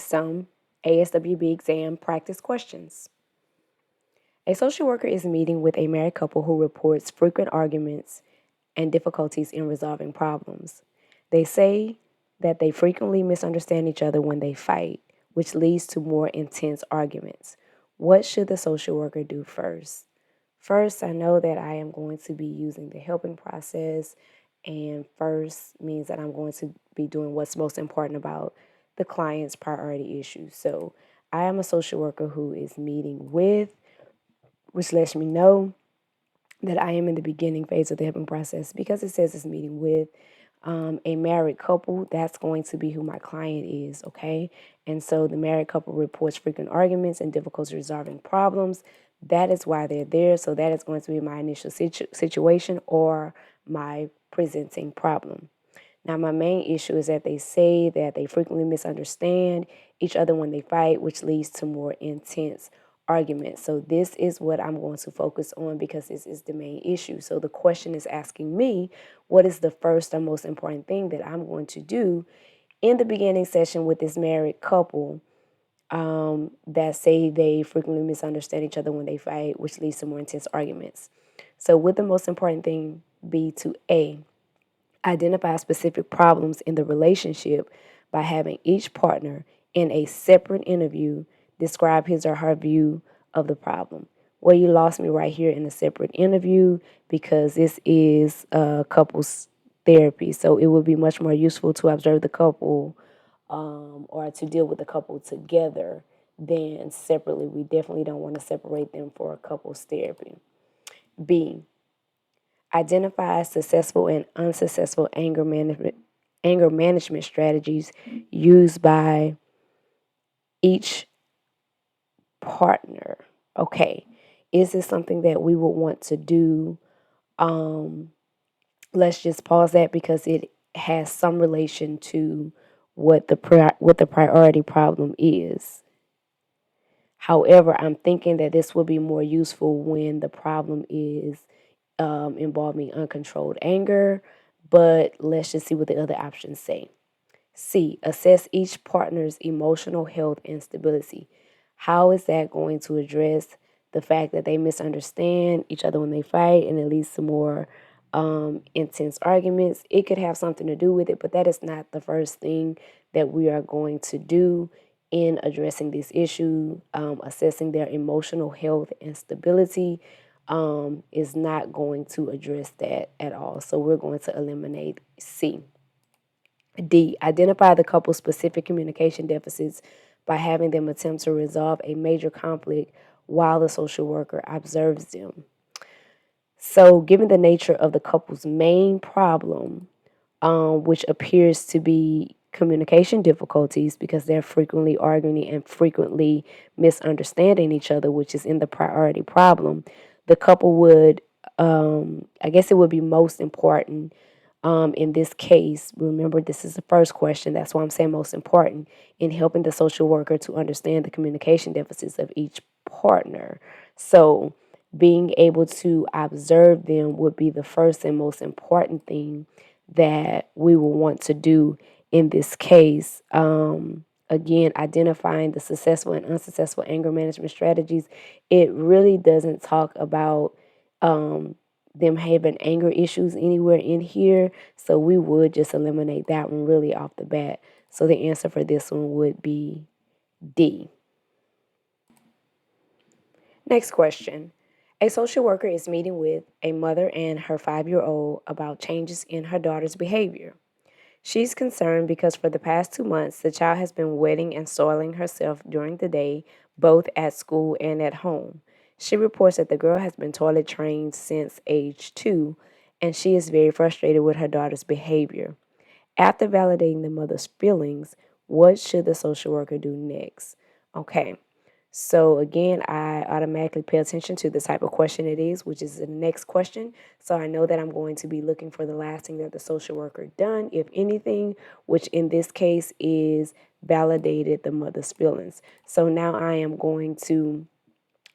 some ASWB exam practice questions. A social worker is meeting with a married couple who reports frequent arguments and difficulties in resolving problems. They say that they frequently misunderstand each other when they fight, which leads to more intense arguments. What should the social worker do first? First, I know that I am going to be using the helping process, and first means that I'm going to be doing what's most important about the client's priority issues. So, I am a social worker who is meeting with, which lets me know that I am in the beginning phase of the helping process because it says it's meeting with a married couple. That's going to be who my client is, okay? And so the married couple reports frequent arguments and difficulty resolving problems. That is why they're there. So that is going to be my initial situation or my presenting problem. Now, my main issue is that they say that they frequently misunderstand each other when they fight, which leads to more intense arguments. So this is what I'm going to focus on because this is the main issue. So the question is asking me, what is the first or most important thing that I'm going to do in the beginning session with this married couple that say they frequently misunderstand each other when they fight, which leads to more intense arguments. So would the most important thing be to identify specific problems in the relationship by having each partner in a separate interview describe his or her view of the problem. Well, you lost me right here in a separate interview because this is couples therapy. So it would be much more useful to observe the couple or to deal with the couple together than separately. We definitely don't want to separate them for couples therapy. B, identify successful and unsuccessful anger management strategies used by each partner. Okay, is this something that we would want to do? Let's just pause that because it has some relation to what the priority problem is. However, I'm thinking that this will be more useful when the problem is involving uncontrolled anger, but let's just see what the other options say. C, assess each partner's emotional health and stability. How is that going to address the fact that they misunderstand each other when they fight and it leads to more intense arguments? It could have something to do with it, but that is not the first thing that we are going to do in addressing this issue. Assessing their emotional health and stability is not going to address that at all. So we're going to eliminate C. D, identify the couple's specific communication deficits by having them attempt to resolve a major conflict while the social worker observes them. So, given the nature of the couple's main problem, which appears to be communication difficulties because they're frequently arguing and frequently misunderstanding each other, which is in the priority problem, the couple would, I guess it would be most important in this case. Remember, this is the first question. That's why I'm saying most important in helping the social worker to understand the communication deficits of each partner. So, being able to observe them would be the first and most important thing that we will want to do in this case. Again, identifying the successful and unsuccessful anger management strategies. It really doesn't talk about them having anger issues anywhere in here. So we would just eliminate that one really off the bat. So the answer for this one would be D. Next question. A social worker is meeting with a mother and her 5-year-old about changes in her daughter's behavior. She's concerned because for the past 2 months, the child has been wetting and soiling herself during the day, both at school and at home. She reports that the girl has been toilet trained since age 2, and she is very frustrated with her daughter's behavior. After validating the mother's feelings, what should the social worker do next? Okay. So again, I automatically pay attention to the type of question it is, which is the next question. So I know that I'm going to be looking for the last thing that the social worker done, if anything, which in this case is validated the mother's feelings. So now I am going to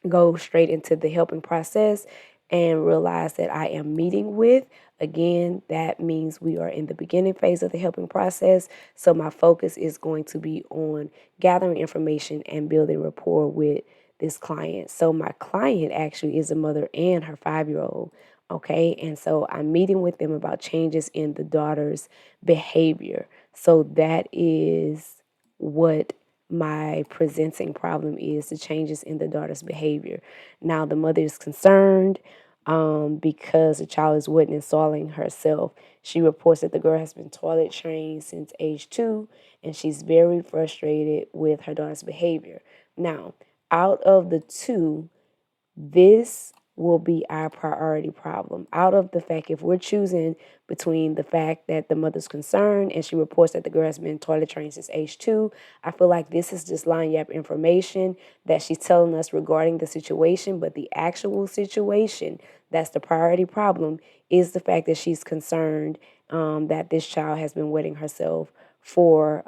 go straight into the helping process and realize that I am meeting with Again, that means we are in the beginning phase of the helping process. So my focus is going to be on gathering information and building rapport with this client. So my client actually is a mother and her 5-year-old. Okay. And so I'm meeting with them about changes in the daughter's behavior. So that is what my presenting problem is, the changes in the daughter's behavior. Now, the mother is concerned because the child is wet and soiling herself. She reports that the girl has been toilet trained since age 2, and she's very frustrated with her daughter's behavior. Now, out of the two, this will be our priority problem. Out of the fact, if we're choosing between the fact that the mother's concerned and she reports that the girl has been toilet trained since age 2, I feel like this is just line yap information that she's telling us regarding the situation, but the actual situation that's the priority problem is the fact that she's concerned that this child has been wetting herself for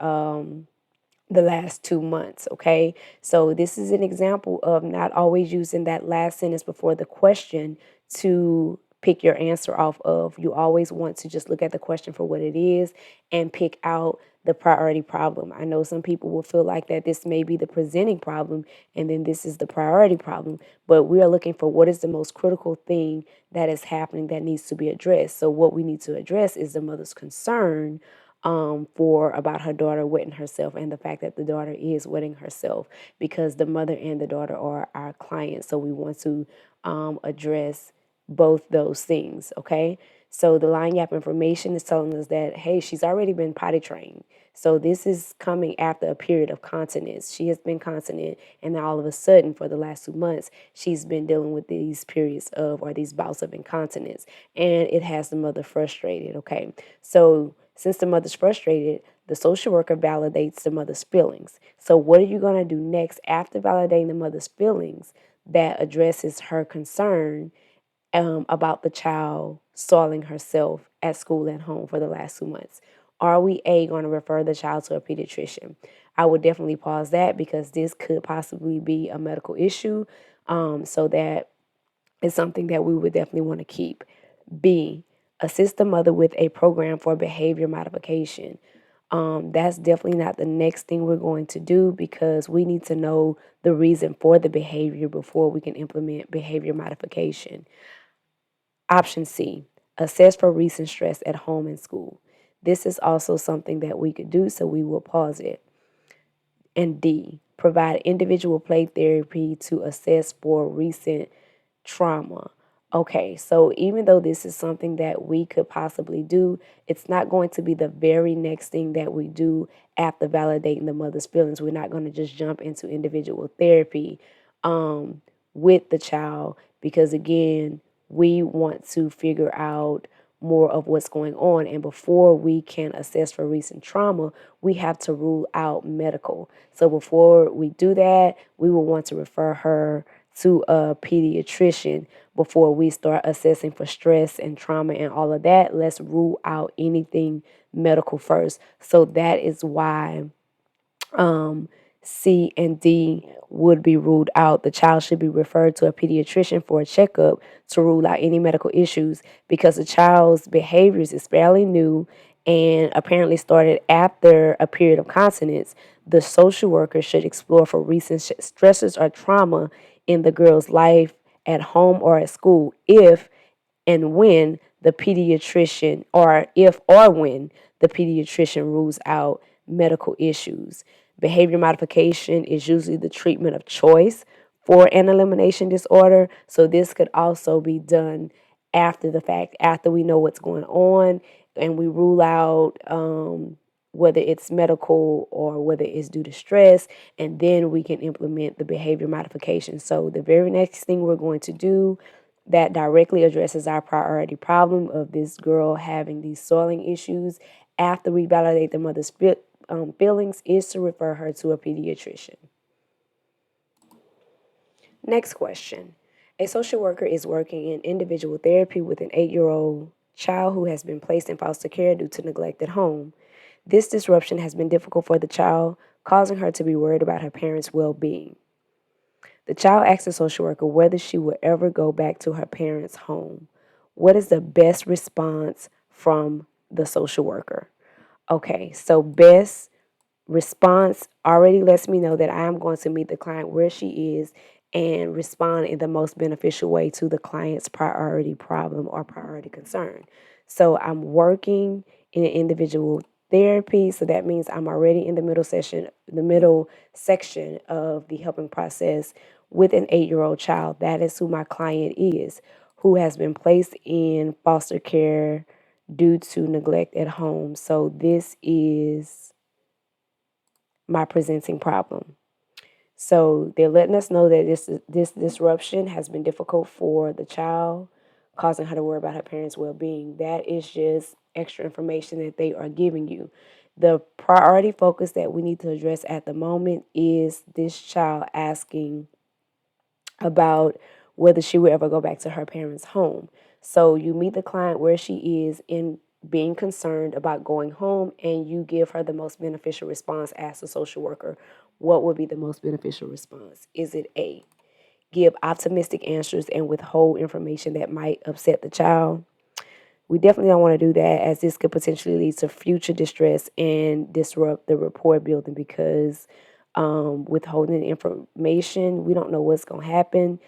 the last 2 months. Okay, so this is an example of not always using that last sentence before the question to pick your answer off of. You always want to just look at the question for what it is and pick out the priority problem. I know some people will feel like that this may be the presenting problem and then this is the priority problem, but we are looking for what is the most critical thing that is happening that needs to be addressed. So what we need to address is the mother's concern for about her daughter wetting herself and the fact that the daughter is wetting herself, because the mother and the daughter are our clients. So we want to address both those things. Okay. So the line yap information is telling us that, hey, she's already been potty trained. So this is coming after a period of continence. She has been continent, and then all of a sudden, for the last 2 months, she's been dealing with these periods of, or these bouts of incontinence, and it has the mother frustrated. Okay. So since the mother's frustrated, the social worker validates the mother's feelings. So what are you going to do next after validating the mother's feelings that addresses her concern about the child soiling herself at school and home for the last 2 months? Are we going to refer the child to a pediatrician? I would definitely pause that because this could possibly be a medical issue. So that is something that we would definitely want to keep. B, assist the mother with a program for behavior modification. That's definitely not the next thing we're going to do because we need to know the reason for the behavior before we can implement behavior modification. Option C, assess for recent stress at home and school. This is also something that we could do, so we will pause it. And D, provide individual play therapy to assess for recent trauma. Okay, so even though this is something that we could possibly do, it's not going to be the very next thing that we do after validating the mother's feelings. We're not going to just jump into individual therapy with the child because, again, we want to figure out more of what's going on. And before we can assess for recent trauma, we have to rule out medical. So before we do that, we will want to refer her to a pediatrician before we start assessing for stress and trauma and all of that. Let's rule out anything medical first. So that is why C and D would be ruled out. The child should be referred to a pediatrician for a checkup to rule out any medical issues because the child's behaviors is fairly new and apparently started after a period of continence. The social worker should explore for recent stressors or trauma in the girl's life at home or at school if and when the pediatrician, or if or when the pediatrician rules out medical issues. Behavior modification is usually the treatment of choice for an elimination disorder. So this could also be done after the fact, after we know what's going on and we rule out whether it's medical or whether it's due to stress, and then we can implement the behavior modification. So the very next thing we're going to do that directly addresses our priority problem of this girl having these soiling issues after we validate the mother's feelings is to refer her to a pediatrician. Next question. A social worker is working in individual therapy with an 8-year-old child who has been placed in foster care due to neglect at home. This disruption has been difficult for the child, causing her to be worried about her parents' well-being. The child asks the social worker whether she will ever go back to her parents' home. What is the best response from the social worker? Okay, so best response already lets me know that I am going to meet the client where she is and respond in the most beneficial way to the client's priority problem or priority concern. So I'm working in an individual therapy, so that means I'm already in the middle section of the helping process with an 8-year-old child. That is who my client is, who has been placed in foster care due to neglect at home. So this is my presenting problem. So they're letting us know that this disruption has been difficult for the child, causing her to worry about her parents' well-being. That is just extra information that they are giving you. The priority focus that we need to address at the moment is this child asking about whether she will ever go back to her parents' home. So you meet the client where she is in being concerned about going home, and you give her the most beneficial response as a social worker. What would be the most beneficial response? Is it A, give optimistic answers and withhold information that might upset the child? We definitely don't want to do that, as this could potentially lead to future distress and disrupt the rapport building, because withholding information, we don't know what's going to happen.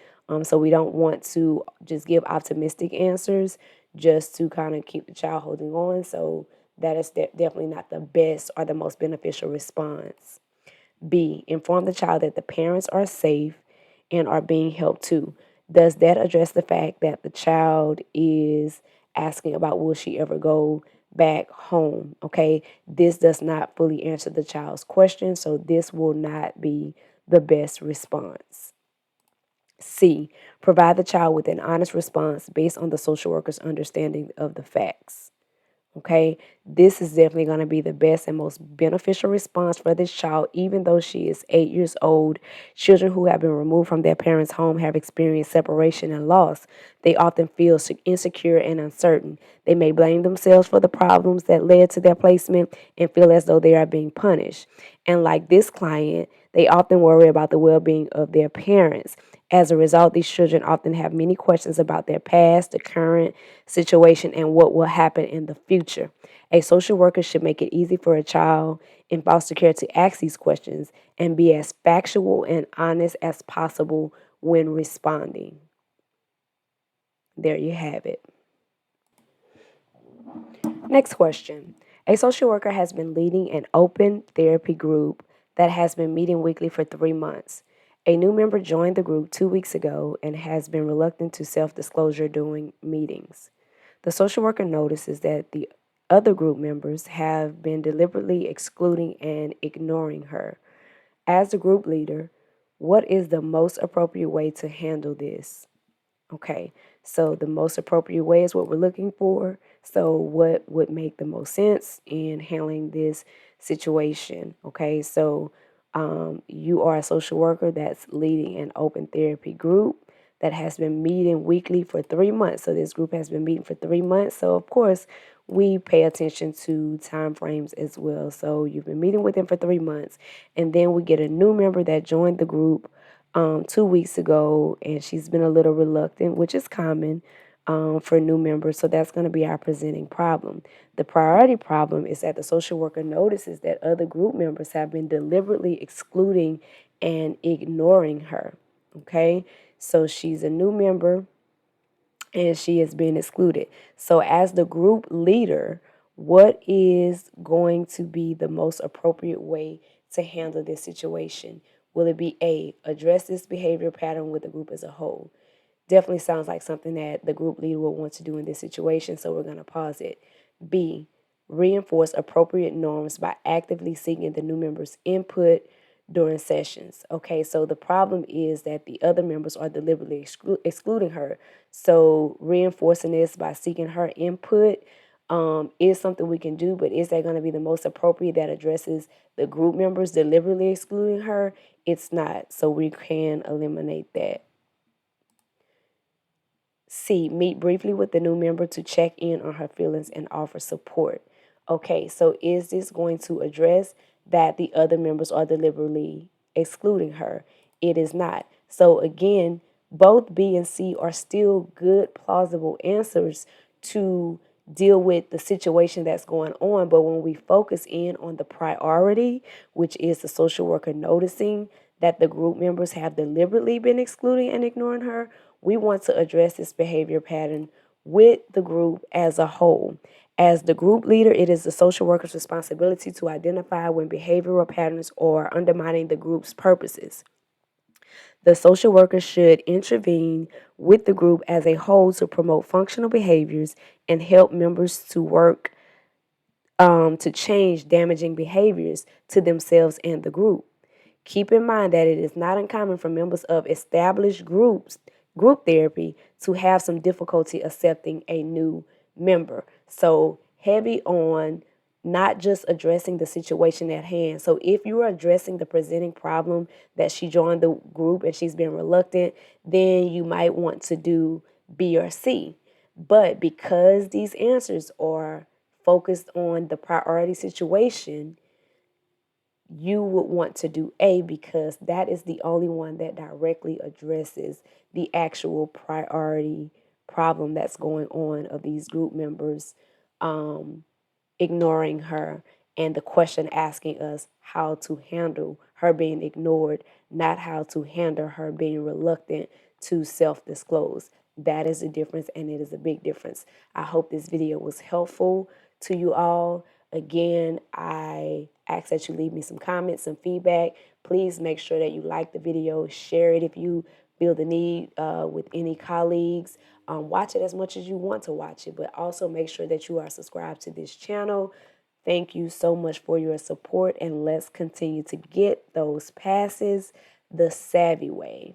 So we don't want to just give optimistic answers just to kind of keep the child holding on. So that is definitely not the best or the most beneficial response. B, inform the child that the parents are safe and are being helped too. Does that address the fact that the child is asking about will she ever go back home? Okay, this does not fully answer the child's question, so this will not be the best response. C, provide the child with an honest response based on the social worker's understanding of the facts. Okay, this is definitely going to be the best and most beneficial response for this child, even though she is 8 years old. Children who have been removed from their parents' home have experienced separation and loss. They often feel insecure and uncertain. They may blame themselves for the problems that led to their placement and feel as though they are being punished. And like this client, they often worry about the well being of their parents. As a result, these children often have many questions about their past, the current situation, and what will happen in the future. A social worker should make it easy for a child in foster care to ask these questions and be as factual and honest as possible when responding. There you have it. Next question. A social worker has been leading an open therapy group that has been meeting weekly for 3 months. A new member joined the group 2 weeks ago and has been reluctant to self-disclosure during meetings. The social worker notices that the other group members have been deliberately excluding and ignoring her. As the group leader, what is the most appropriate way to handle this? Okay, so the most appropriate way is what we're looking for. So, what would make the most sense in handling this situation? Okay, so you are a social worker that's leading an open therapy group that has been meeting weekly for 3 months. So, this group has been meeting for 3 months. So, of course, we pay attention to time frames as well. So, you've been meeting with them for 3 months, and then we get a new member that joined the group 2 weeks ago, and she's been a little reluctant, which is common for new members. So that's going to be our presenting problem. The priority problem is that the social worker notices that other group members have been deliberately excluding and ignoring her. Okay, so she's a new member and she is being excluded. So, as the group leader, what is going to be the most appropriate way to handle this situation? Will it be A, address this behavior pattern with the group as a whole? Definitely sounds like something that the group leader will want to do in this situation, so we're going to pause it. B, reinforce appropriate norms by actively seeking the new members' input during sessions. Okay, so the problem is that the other members are deliberately excluding her. So reinforcing this by seeking her input is something we can do, but is that going to be the most appropriate that addresses the group members deliberately excluding her? It's not, so we can eliminate that. C, meet briefly with the new member to check in on her feelings and offer support. Okay, so is this going to address that the other members are deliberately excluding her? It is not. So again, Both B and C are still good, plausible answers to deal with the situation that's going on. But when we focus in on the priority, which is the social worker noticing that the group members have deliberately been excluding and ignoring her, we want to address this behavior pattern with the group as a whole. As the group leader, it is the social worker's responsibility to identify when behavioral patterns are undermining the group's purposes. The social worker should intervene with the group as a whole to promote functional behaviors and help members to work to change damaging behaviors to themselves and the group. Keep in mind that it is not uncommon for members of established group therapy, to have some difficulty accepting a new member. So heavy on not just addressing the situation at hand. So if you are addressing the presenting problem that she joined the group and she's been reluctant, then you might want to do B or C. But because these answers are focused on the priority situation, you would want to do A, because that is the only one that directly addresses the actual priority problem that's going on of these group members ignoring her, and the question asking us how to handle her being ignored, not how to handle her being reluctant to self-disclose. That is a difference, and it is a big difference. I hope this video was helpful to you all. Again, I ask that you leave me some comments, some feedback. Please make sure that you like the video, share it if you feel the need with any colleagues. Watch it as much as you want to watch it, but also make sure that you are subscribed to this channel. Thank you so much for your support, and let's continue to get those passes the savvy way.